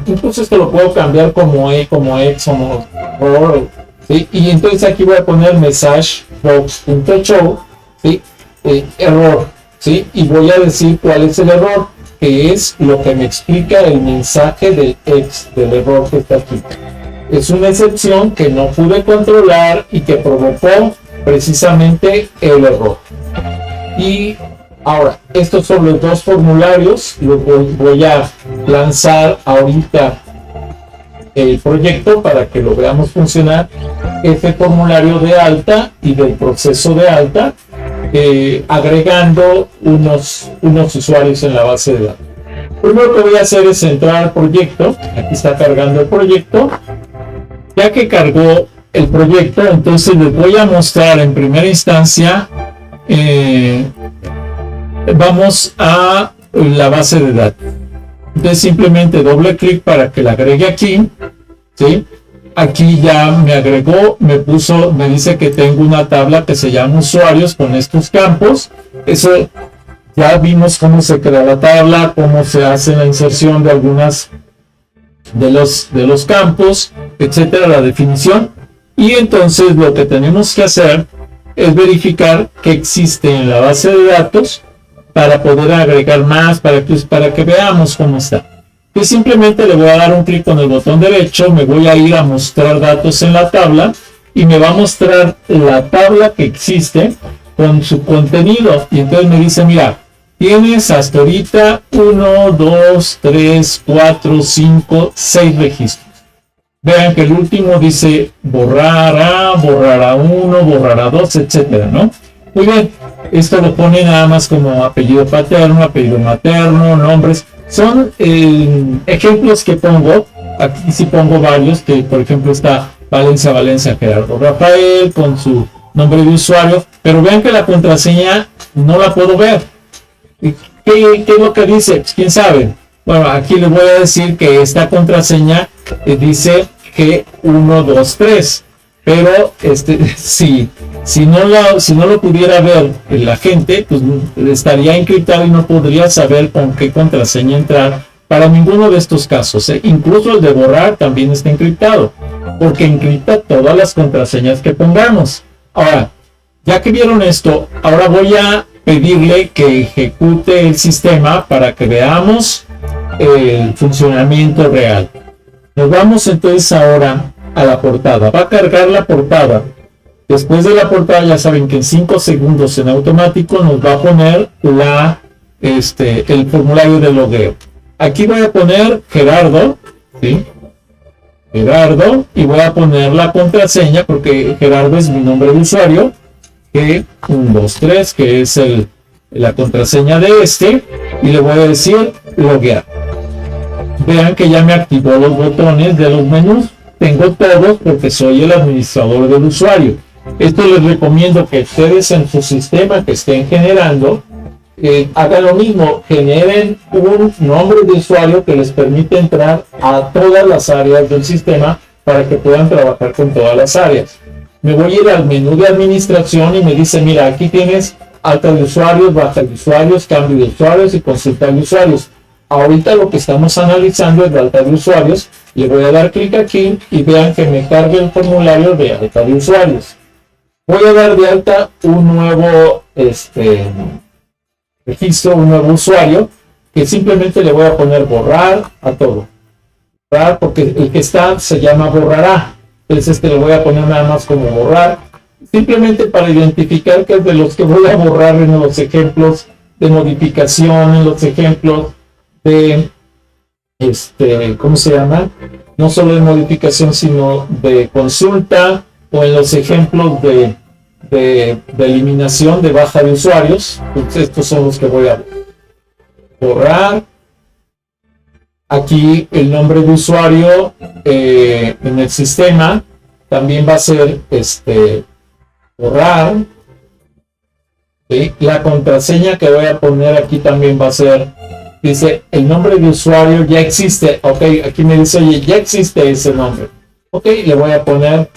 incluso esto lo puedo cambiar como x como error, ¿sí? Y entonces aquí voy a poner messagebox.show, ¿sí? Error, ¿sí? Y voy a decir cuál es el error, que es lo que me explica el mensaje del error que está aquí. Es una excepción que no pude controlar y que provocó precisamente el error. Y ahora, estos son los dos formularios. Voy a lanzar ahorita el proyecto para que lo veamos funcionar. Este formulario de alta y del proceso de alta, agregando unos usuarios en la base de datos. Lo primero que voy a hacer es entrar al proyecto. Aquí está cargando el proyecto. Ya que cargó el proyecto, entonces les voy a mostrar en primera instancia, vamos a la base de datos. Entonces simplemente doble clic para que la agregue aquí, ¿sí? Aquí ya me agregó, me dice que tengo una tabla que se llama usuarios con estos campos. Eso ya vimos cómo se crea la tabla, cómo se hace la inserción de algunas de los campos, etcétera, la definición. Y entonces lo que tenemos que hacer es verificar que existe en la base de datos para poder agregar más, para que veamos cómo está. Pues simplemente le voy a dar un clic con el botón derecho, me voy a ir a mostrar datos en la tabla y me va a mostrar la tabla que existe con su contenido. Y entonces me dice, mira, tienes hasta ahorita 1, 2, 3, 4, 5, 6 registros. Vean que el último dice borrar a 1, borrar a 2, etcétera, ¿no? Muy bien, esto lo pone nada más como apellido paterno, apellido materno, nombres. Son ejemplos que pongo. Aquí sí pongo varios, que por ejemplo está Valencia Gerardo Rafael con su nombre de usuario, pero vean que la contraseña no la puedo ver. ¿Qué es lo que dice? Pues, ¿quién sabe? Bueno, aquí les voy a decir que esta contraseña dice G123, pero si no lo pudiera ver la gente, pues estaría encriptado y no podría saber con qué contraseña entrar para ninguno de estos casos. Incluso el de borrar también está encriptado, porque encripta todas las contraseñas que pongamos. Ahora, ya que vieron esto, ahora voy a pedirle que ejecute el sistema para que veamos el funcionamiento real. Nos vamos entonces ahora a la portada. Va a cargar la portada. Después de la portada, ya saben que en 5 segundos en automático nos va a poner la el formulario de logueo. Aquí voy a poner Gerardo, ¿sí? Gerardo, y voy a poner la contraseña porque Gerardo es mi nombre de usuario, que 123, que es la contraseña de y le voy a decir loguear. Vean que ya me activó los botones de los menús. Tengo todos porque soy el administrador del usuario. Esto les recomiendo que ustedes en su sistema que estén generando hagan lo mismo, generen un nombre de usuario que les permite entrar a todas las áreas del sistema para que puedan trabajar con todas las áreas. Me voy a ir al menú de administración y me dice, mira, aquí tienes alta de usuarios, baja de usuarios, cambio de usuarios y consulta de usuarios. Ahorita lo que estamos analizando es la alta de usuarios. Le voy a dar clic aquí y vean que me cargue el formulario de alta de usuarios. Voy a dar de alta un nuevo registro, un nuevo usuario, que simplemente le voy a poner borrar a todo. Borrar, porque el que está se llama borrará. Entonces le voy a poner nada más como borrar, simplemente para identificar que es de los que voy a borrar en los ejemplos de modificación, en los ejemplos de ¿cómo se llama? No solo de modificación, sino de consulta, o en los ejemplos de eliminación, de baja de usuarios. Entonces estos son los que voy a borrar. Aquí el nombre de usuario en el sistema también va a ser borrar. ¿Sí? La contraseña que voy a poner aquí también va a ser, dice, el nombre de usuario ya existe. Ok, aquí me dice, oye, ya existe ese nombre. Ok, le voy a poner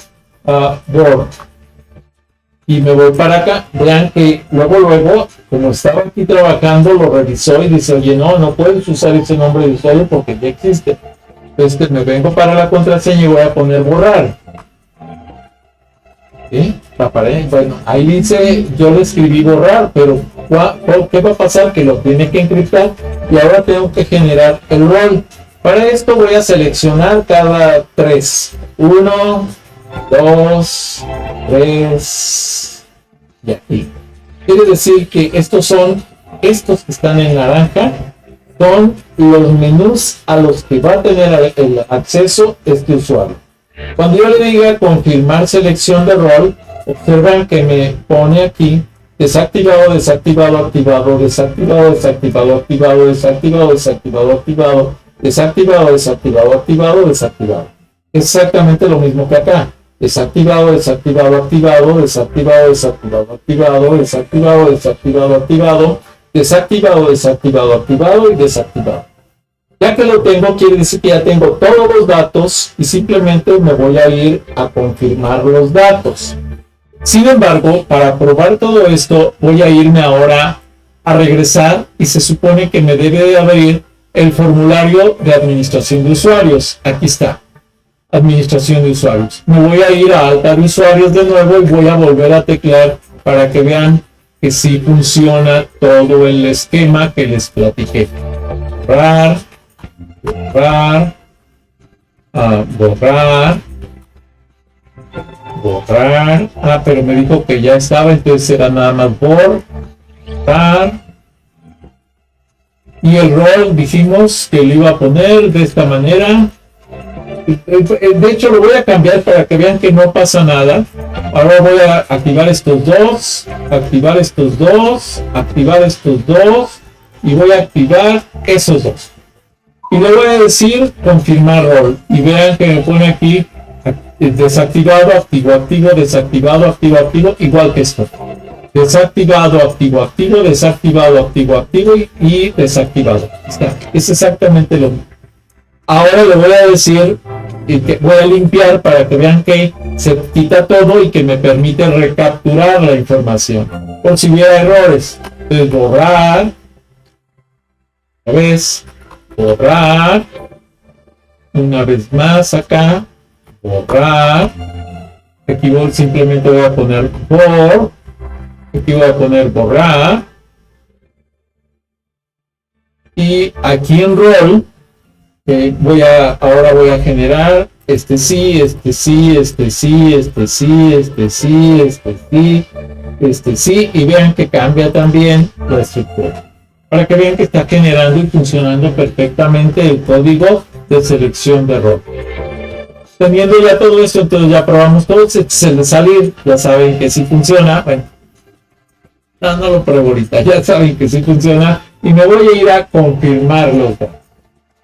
borr. Y me voy para acá. Vean que luego, como estaba aquí trabajando, lo revisó y dice, oye, no puedes usar ese nombre de usuario porque ya existe. Entonces me vengo para la contraseña y voy a poner borrar. ¿Sí? Bueno, ahí dice, yo le escribí borrar, pero ¿qué va a pasar? Que lo tiene que encriptar y ahora tengo que generar el rol. Para esto voy a seleccionar cada 3. 1, 2, 3 y aquí. Quiere decir que estos que están en naranja son los menús a los que va a tener el acceso este usuario. Cuando yo le diga confirmar selección de rol, observan que me pone aquí desactivado, desactivado, activado, desactivado, desactivado, activado, desactivado, desactivado, activado, desactivado, desactivado, activado, desactivado. Exactamente lo mismo que acá. Desactivado, desactivado, activado, desactivado, desactivado, activado, desactivado, desactivado, activado, desactivado, desactivado, activado y desactivado. Ya que lo tengo, quiere decir que ya tengo todos los datos y simplemente me voy a ir a confirmar los datos. Sin embargo, para probar todo esto, voy a irme ahora a regresar y se supone que me debe de abrir el formulario de administración de usuarios. Aquí está. Administración de usuarios. Me voy a ir a alta de usuarios de nuevo y voy a volver a teclear para que vean que sí funciona todo el esquema que les platiqué. Borrar, borrar, borrar, borrar. Pero me dijo que ya estaba, entonces será nada más borrar. Y el rol dijimos que lo iba a poner de esta manera. De hecho lo voy a cambiar para que vean que no pasa nada. Ahora voy a activar estos dos, activar estos dos, activar estos dos y voy a activar esos dos. Y le voy a decir confirmar rol. Y vean que me pone aquí desactivado, activo, activo, desactivado, activo, activo, igual que esto. Desactivado, activo, activo, desactivado, activo, activo y desactivado. Está. Es exactamente lo mismo. Ahora le voy a decir que voy a limpiar para que vean que se quita todo y que me permite recapturar la información por si hubiera errores. Entonces borrar, una vez, borrar, una vez más acá, borrar. Aquí simplemente voy a poner aquí voy a poner borrar y aquí en rol ahora voy a generar este sí, este sí, este sí, este sí, este sí, este sí, este sí, y vean que cambia también la estructura. para que vean que está generando y funcionando perfectamente el código de selección de error. Teniendo ya todo esto, entonces ya probamos todo, se le salir, ya saben que sí funciona. Bueno, no lo pruebo ahorita, ya saben que sí funciona y me voy a ir a confirmar los datos.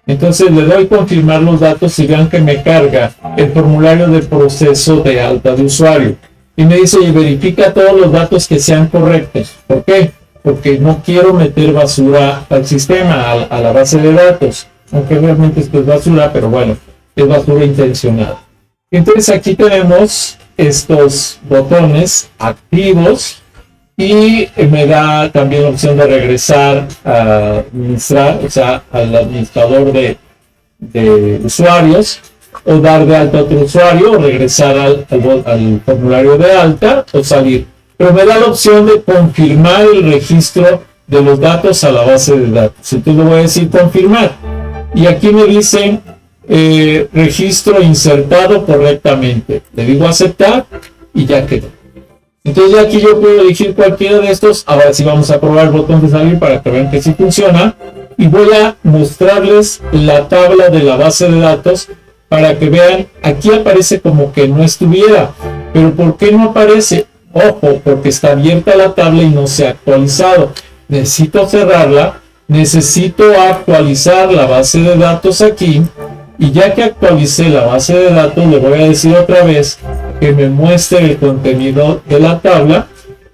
Entonces le doy confirmar los datos y vean que me carga el formulario de proceso de alta de usuario y me dice, oye, verifica todos los datos que sean correctos. ¿Por qué? Porque no quiero meter basura al sistema, a la base de datos, aunque realmente esto es basura, pero bueno, es basura intencionada. Entonces aquí tenemos estos botones activos y me da también la opción de regresar a administrar, o sea, al administrador de usuarios, o dar de alta a otro usuario, o regresar al formulario de alta, o salir. Pero me da la opción de confirmar el registro de los datos a la base de datos. Entonces le voy a decir confirmar. Y aquí me dicen registro insertado correctamente. Le digo aceptar y ya quedó. Entonces ya aquí yo puedo elegir cualquiera de estos. Ahora sí vamos a probar el botón de salir para que vean que sí funciona. Y voy a mostrarles la tabla de la base de datos para que vean. Aquí aparece como que no estuviera. Pero ¿por qué no aparece? Ojo, porque está abierta la tabla y no se ha actualizado. Necesito cerrarla. Necesito actualizar la base de datos aquí. Y ya que actualicé la base de datos, le voy a decir otra vez que me muestre el contenido de la tabla.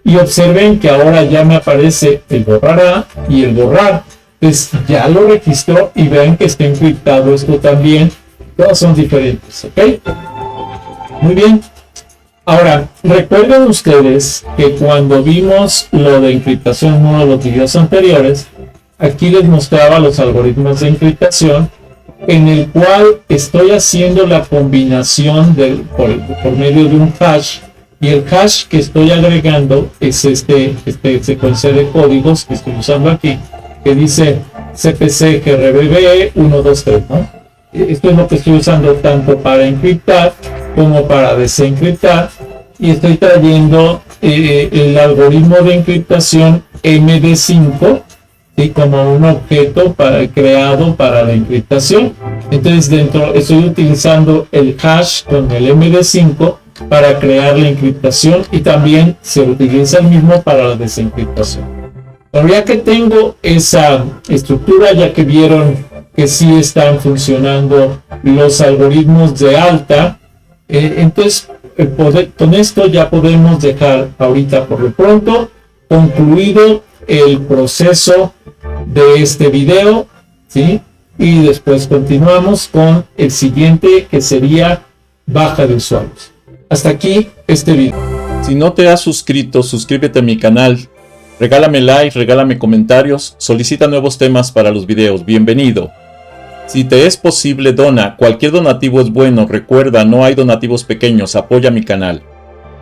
Y observen que ahora ya me aparece el borrará y el borrar. Entonces ya lo registró y vean que está encriptado esto también. Todos son diferentes, ¿ok? Muy bien. Ahora, recuerden ustedes que cuando vimos lo de encriptación en uno de los videos anteriores, aquí les mostraba los algoritmos de encriptación en el cual estoy haciendo la combinación por medio de un hash, y el hash que estoy agregando es este secuencia de códigos que estoy usando aquí, que dice CPC GRBB 123, ¿no? Esto es lo que estoy usando tanto para encriptar como para desencriptar, y estoy trayendo el algoritmo de encriptación MD5 y como un objeto creado para la encriptación. Entonces estoy utilizando el hash con el MD5 para crear la encriptación y también se utiliza el mismo para la desencriptación. Pero ya que tengo esa estructura, ya que vieron que sí están funcionando los algoritmos de alta, entonces con esto ya podemos dejar ahorita por lo pronto concluido el proceso de este video, ¿sí? Y después continuamos con el siguiente, que sería baja de usuarios. Hasta aquí este video. Si no te has suscrito, suscríbete a mi canal. Regálame like, regálame comentarios, solicita nuevos temas para los videos. Bienvenido. Si te es posible, dona. Cualquier donativo es bueno. Recuerda, no hay donativos pequeños. Apoya mi canal.